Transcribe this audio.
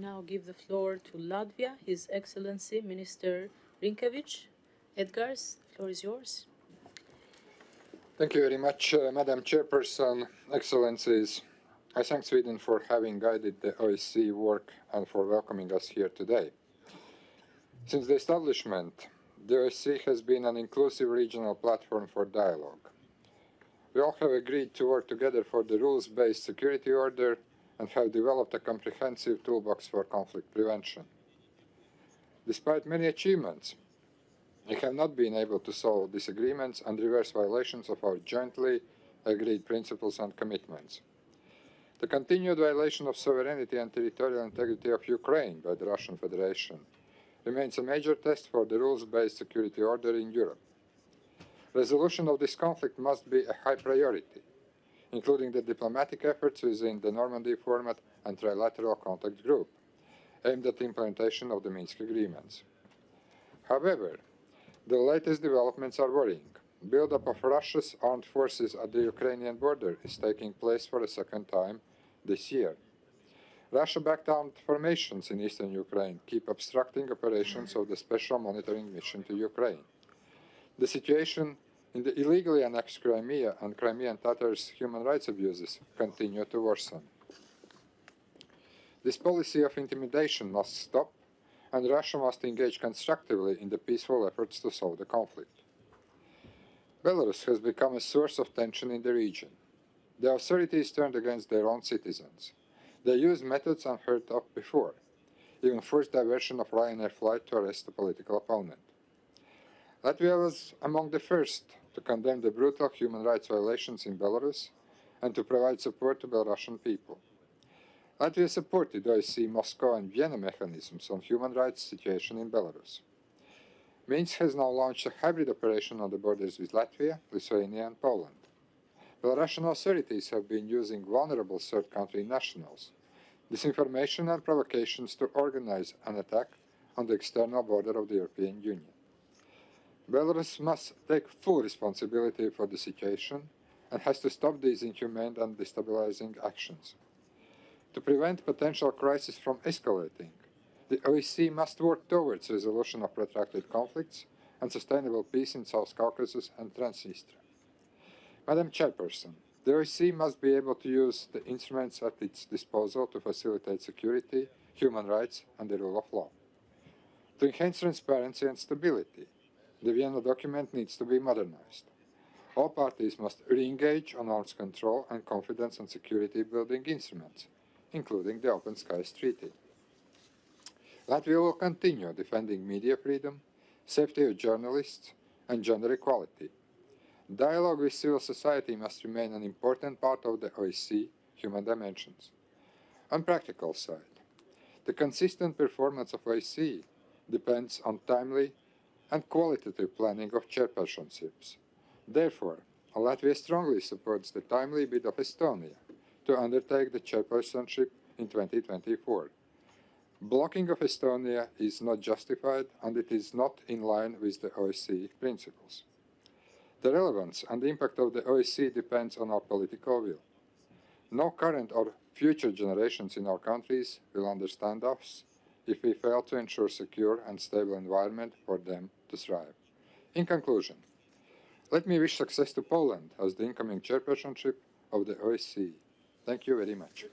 now give the floor to Latvia, His Excellency Minister Rinkevič. Edgars, the floor is yours. Thank you very much, Madam Chairperson, Excellencies. I thank Sweden for having guided the OSCE work and for welcoming us here today. Since the establishment, the OSCE has been an inclusive regional platform for dialogue. We all have agreed to work together for the rules-based security order and have developed a comprehensive toolbox for conflict prevention. Despite many achievements, we have not been able to solve disagreements and reverse violations of our jointly agreed principles and commitments. The continued violation of sovereignty and territorial integrity of Ukraine by the Russian Federation remains a major test for the rules-based security order in Europe. Resolution of this conflict must be a high priority, including the diplomatic efforts within the Normandy format and trilateral contact group, aimed at the implementation of the Minsk agreements. However, the latest developments are worrying. Build-up of Russia's armed forces at the Ukrainian border is taking place for a second time this year. Russia-backed armed formations in eastern Ukraine keep obstructing operations of the Special Monitoring Mission to Ukraine. The situation in the illegally annexed Crimea and Crimean Tatars' human rights abuses continue to worsen. This policy of intimidation must stop, and Russia must engage constructively in the peaceful efforts to solve the conflict. Belarus has become a source of tension in the region. The authorities turned against their own citizens. They used methods unheard of before, even forced diversion of Ryanair flight to arrest a political opponent. Latvia was among the first to condemn the brutal human rights violations in Belarus and to provide support to Belarusian people. Latvia supported OSCE Moscow and Vienna mechanisms on human rights situation in Belarus. Minsk has now launched a hybrid operation on the borders with Latvia, Lithuania and Poland. Belarusian authorities have been using vulnerable third country nationals, disinformation and provocations to organize an attack on the external border of the European Union. Belarus must take full responsibility for the situation and has to stop these inhumane and destabilizing actions. To prevent potential crisis from escalating, the OSCE must work towards resolution of protracted conflicts and sustainable peace in South Caucasus and Transnistria. Madam Chairperson, the OSCE must be able to use the instruments at its disposal to facilitate security, human rights and the rule of law. To enhance transparency and stability, the Vienna document needs to be modernized. All parties must re-engage on arms control and confidence and security-building instruments, including the Open Skies Treaty. Latvia will continue defending media freedom, safety of journalists, and gender equality. Dialogue with civil society must remain an important part of the OSCE human dimensions. On practical side, the consistent performance of OSCE depends on timely and qualitative planning of chairpersonships. Therefore, Latvia strongly supports the timely bid of Estonia to undertake the chairpersonship in 2024. Blocking of Estonia is not justified and it is not in line with the OSCE principles. The relevance and the impact of the OSCE depends on our political will. No current or future generations in our countries will understand us if we fail to ensure secure and stable environment for them to thrive. In conclusion, let me wish success to Poland as the incoming chairpersonship of the OSCE. Thank you very much.